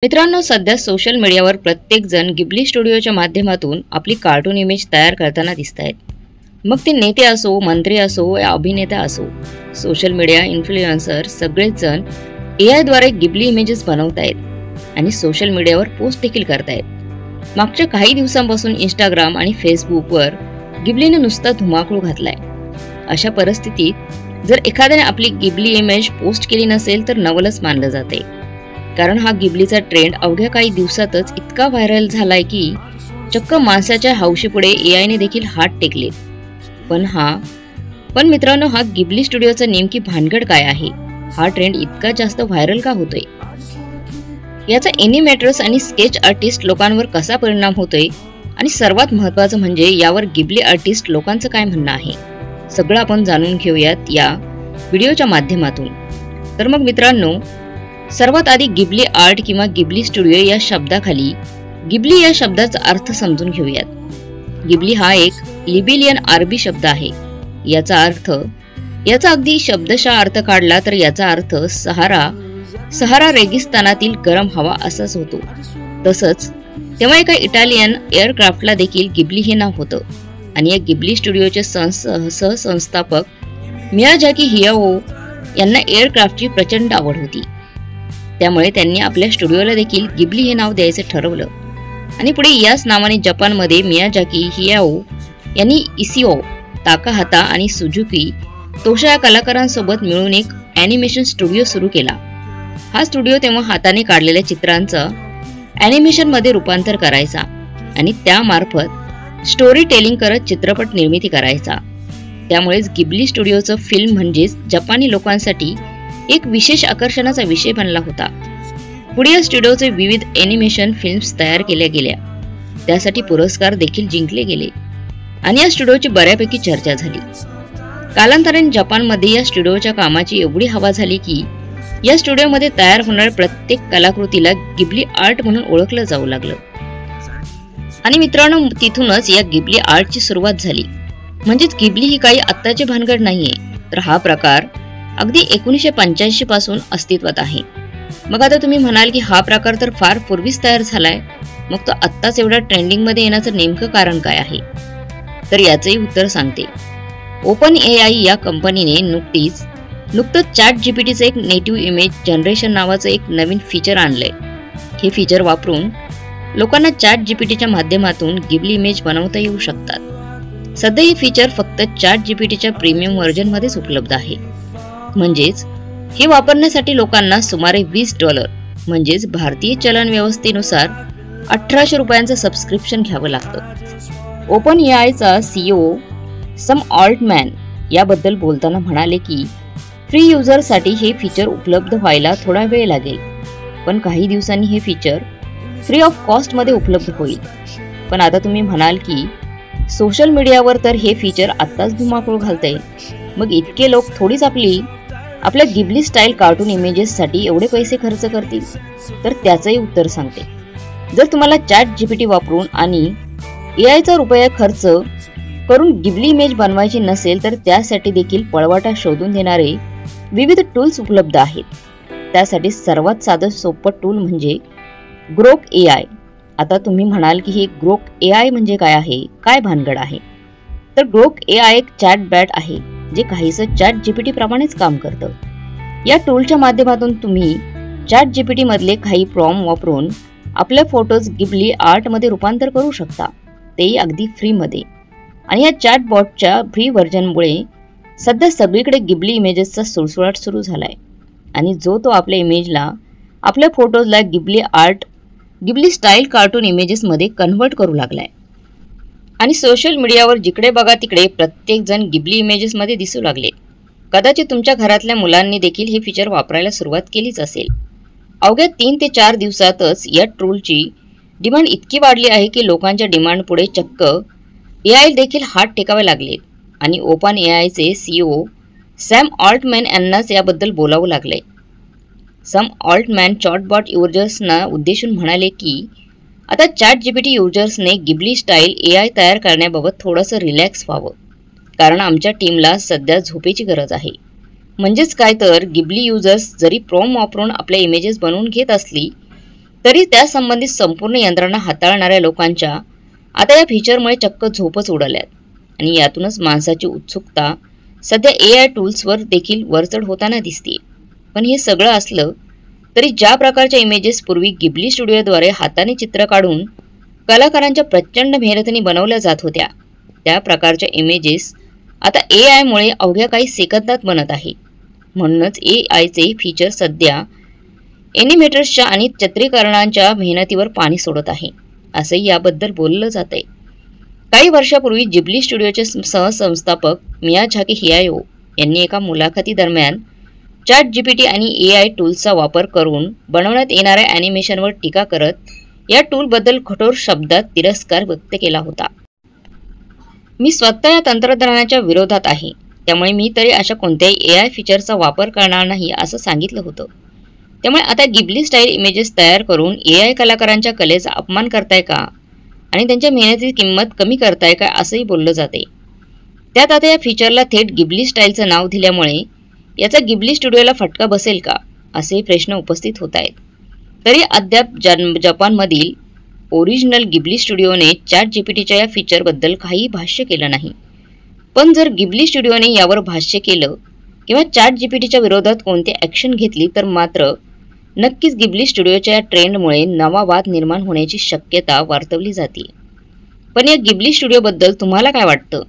मित्रांनो, सध्या सोशल मीडियावर प्रत्येक जण गिबली स्टुडिओच्या माध्यमातून आपली कार्टून इमेज तयार करताना दिसत आहेत. मग ते नेते असो, मंत्री असो या अभिनेता असो, सोशल मीडिया इन्फ्लुएन्सर सगळेच जण AI द्वारे गिबली इमेजेस बनवत आहेत आणि सोशल मीडियावर पोस्ट देखील करतायत. मागच्या काही दिवसांपासून इंस्टाग्राम आणि फेसबुकवर गिबलीने नुसता धुमाकूळ घातलाय. अशा परिस्थितीत जर एखाद्याने आपली गिबली इमेज पोस्ट केली नसेल तर नवलच मानलं जाते. कारण हा गिबलीचा ट्रेंड अवघ्या काही दिवसातच इतका व्हायरल झालाय की चक्क माणसाच्या हौशीपुढे AIने देखील हात टेकले. पण मित्रांनो, हा गिबली स्टुडिओचा नेमकी भानगड काय आहे? हा ट्रेंड इतका जास्त व्हायरल का होतोय? याचा एनिमेटर्स आणि स्केच आर्टिस्ट लोकांवर कसा परिणाम होतोय आणि सर्वात महत्त्वाचं म्हणजे यावर गिबली आर्टिस्ट लोकांचं काय म्हणणं आहे, सगळं आपण जाणून घेऊयात या व्हिडिओच्या माध्यमातून. तर मग मित्रांनो, सर्वात आधी गिबली आर्ट किंवा गिबली स्टुडिओ या शब्दाखाली गिबली या शब्दाचा अर्थ समजून घेऊयात. गिबली हा एक लिबिलियन अरबी शब्द आहे. याचा अगदी शब्दशः अर्थ काढला तर याचा अर्थ सहारा रेगिस्तानातील गरम हवा असाच होतो. तसंच तेव्हा एका इटालियन एअरक्राफ्टला देखील गिबली हे नाव होतं आणि या गिबली स्टुडिओचे सहसंस्थापक मियाझाकी हायाओ यांना एअरक्राफ्टची प्रचंड आवड होती. त्यामुळे त्यांनी आपल्या स्टुडिओला देखील गिबली हे नाव द्यायचं ठरवलं आणि पुढे याच नावाने जपानमध्ये मियाझाकी हायाओ यांनी इसिओ ताकाहाता आणि सुझुकी तोशा या कलाकारांसोबत मिळून एक ॲनिमेशन स्टुडिओ सुरू केला. हा स्टुडिओ तेव्हा हाताने काढलेल्या चित्रांचं ॲनिमेशनमध्ये रूपांतर करायचा आणि त्यामार्फत स्टोरी टेलिंग करत चित्रपट निर्मिती करायचा. त्यामुळेच गिबली स्टुडिओचं फिल्म म्हणजेच जपानी लोकांसाठी एक विशेष आकर्षणाचा विषय बनला होता. पुढे या स्टुडिओचे विविध ॲनिमेशन फिल्म्स तयार केल्या गेल्या, त्यासाठी पुरस्कार देखील जिंकले गेले आणि या स्टुडिओची बऱ्यापैकी चर्चा झाली. कालांतराने जपानमध्ये या स्टुडिओच्या कामाची एवढी हवा झाली की या स्टुडिओमध्ये तयार होणाऱ्या प्रत्येक कलाकृतीला गिबली आर्ट म्हणून ओळखलं जाऊ लागलं. आणि मित्रांनो, तिथूनच या गिबली आर्टची सुरुवात झाली. म्हणजेच गिबली ही काही आत्ताची भानगड नाहीये, तर हा प्रकार अगदी 1985 पासून अस्तित्वात आहे. मग आता तुम्ही म्हणाल की हा प्रकार तर फार पूर्वीच तयार झालाय, मग तो आत्ताच एवढा ट्रेंडिंग मध्ये येण्याचं नेमकं कारण काय आहे? तर याचंही उत्तर सांगते. ओपन AI या कंपनीने नुकतंच ChatGPTचं एक नेटिव्ह इमेज जनरेशन नावाचं एक नवीन फीचर आणलंय. हे फीचर वापरून लोकांना ChatGPTच्या माध्यमातून गिबली इमेज बनवता येऊ शकतात. सध्या हे फीचर फक्त ChatGPTच्या प्रीमियम व्हर्जनमध्येच उपलब्ध आहे. म्हणजेच हे वापरण्यासाठी लोकांना सुमारे $20 म्हणजेच भारतीय चलन व्यवस्थेनुसार 1800 रुपयांचं सबस्क्रिप्शन घ्यावं लागतं. ओपन AIचा CEO सम ऑल्टमॅन याबद्दल बोलताना म्हणाले की फ्री युजरसाठी हे फीचर उपलब्ध व्हायला थोडा वेळ लागेल, पण काही दिवसांनी हे फीचर फ्री ऑफ कॉस्टमध्ये उपलब्ध होईल. पण आता तुम्ही म्हणाल की सोशल मीडियावर तर हे फीचर आत्ताच धुमाकूळ घालतंय, मग इतके लोक थोडीच आपल्या गिबली स्टाईल कार्टून इमेजेससाठी एवढे पैसे खर्च करतील? तर त्याचंही उत्तर सांगते. जर तुम्हाला ChatGPT वापरून आणि AIचा रुपया खर्च करून गिबली इमेज बनवायची नसेल तर त्यासाठी देखील पळवाटा शोधून देणारे विविध टूल्स उपलब्ध आहेत. त्यासाठी सर्वात साधं सोपं टूल म्हणजे ग्रोक AI. आता तुम्ही म्हणाल की हे ग्रोक AI म्हणजे काय आहे, काय भानगड आहे? तर ग्रोक AI एक चॅटबॉट आहे जे काहीसं ChatGPT प्रमाणेच काम करतं. या टूलच्या माध्यमातून तुम्ही ChatGPT मधले काही प्रॉम्प्ट वापरून आपले फोटोज गिबली आर्टमध्ये रूपांतर करू शकता, तेही अगदी फ्रीमध्ये. आणि या चॅटबॉटच्या फ्री व्हर्जनमुळे सध्या सगळीकडे गिबली इमेजेसचा सुळसुळाट सुरू झालाय आणि तो आपल्या इमेजला, आपल्या फोटोजला गिबली स्टाईल कार्टून इमेजेसमध्ये कन्व्हर्ट करू लागलाय. आणि सोशल मीडियावर जिकडे बघा तिकडे प्रत्येक जण गिबली इमेजेसमध्ये दिसू लागले. कदाचित तुमच्या घरातल्या मुलांनी देखील हे फीचर वापरायला सुरुवात केलीच असेल. अवघ्या 3 ते 4 दिवसातच या टूलची डिमांड इतकी वाढली आहे की लोकांच्या डिमांड पुढे चक्क AI देखील हात टेकावे लागलेत आणि ओपन AIचे CEO सॅम ऑल्टमॅन यांनाच याबद्दल बोलावं लागलंय. सम ऑल्टमॅन चॅटबॉट युजर्सना उद्देशून म्हणाले की आता ChatGPT युजर्सने गिबली स्टाईल AI तयार करण्याबाबत थोडंसं रिलॅक्स व्हावं, कारण आमच्या टीमला सध्या झोपेची गरज आहे. म्हणजेच काय तर गिबली युजर्स जरी प्रॉम्प्ट वापरून आपल्या इमेजेस बनवून घेत असली तरी त्या संबंधित संपूर्ण यंत्रणा हाताळणाऱ्या लोकांच्या आता या फीचरमुळे चक्क झोपच उडाल्यात आणि यातूनच माणसाची उत्सुकता सध्या AI टूल्सवर देखील वरचढ होताना दिसते. पण हे सगळं असलं तरी ज्या प्रकारच्या इमेजेस पूर्वी गिबली स्टुडिओद्वारे हाताने चित्र काढून कलाकारांच्या प्रचंड मेहनतीने बनवल्या जात होत्या, त्या प्रकारच्या इमेजेस आता AI मुळे अवघ्या काही सेकंदात बनत आहे. म्हणूनच AIचे फीचर सध्या एनिमेटर्सच्या आणि चित्रीकरणांच्या मेहनतीवर पाणी सोडत आहे, असंही याबद्दल बोललं जात आहे. काही वर्षापूर्वी जिबली स्टुडिओचे सहसंस्थापक मियाझाकी हियाओ यांनी एका मुलाखतीदरम्यान ChatGPT आणि AI टूल्सचा वापर करून बनवण्यात येणाऱ्या ॲनिमेशनवर टीका करत या टूलबद्दल कठोर शब्दात तिरस्कार व्यक्त केला होता. मी स्वतः या तंत्रज्ञानाच्या विरोधात आहे, त्यामुळे मी तरी अशा कोणत्याही AI फीचरचा वापर करणार नाही असं सांगितलं होतं. त्यामुळे आता गिबली स्टाईल इमेजेस तयार करून AI कलाकारांच्या कलेचा अपमान करताय का आणि त्यांच्या मेहनतीची किंमत कमी करताय का असंही बोललं जाते. त्यात आता या फीचरला थेट गिबली स्टाईलचं नाव दिल्यामुळे याचा गिबली स्टुडिओला फटका बसेल का असेही प्रश्न उपस्थित होत आहेत. तरी अद्याप जपानमधील ओरिजिनल गिबली स्टुडिओने ChatGPTच्या या फीचरबद्दल काही भाष्य केलं नाही. पण जर गिबली स्टुडिओने यावर भाष्य केलं किंवा ChatGPTच्या विरोधात कोणती ॲक्शन घेतली तर मात्र नक्कीच गिबली स्टुडिओच्या या ट्रेंडमुळे नवा वाद निर्माण होण्याची शक्यता वर्तवली जाते. पण या गिबली स्टुडिओबद्दल तुम्हाला काय वाटतं?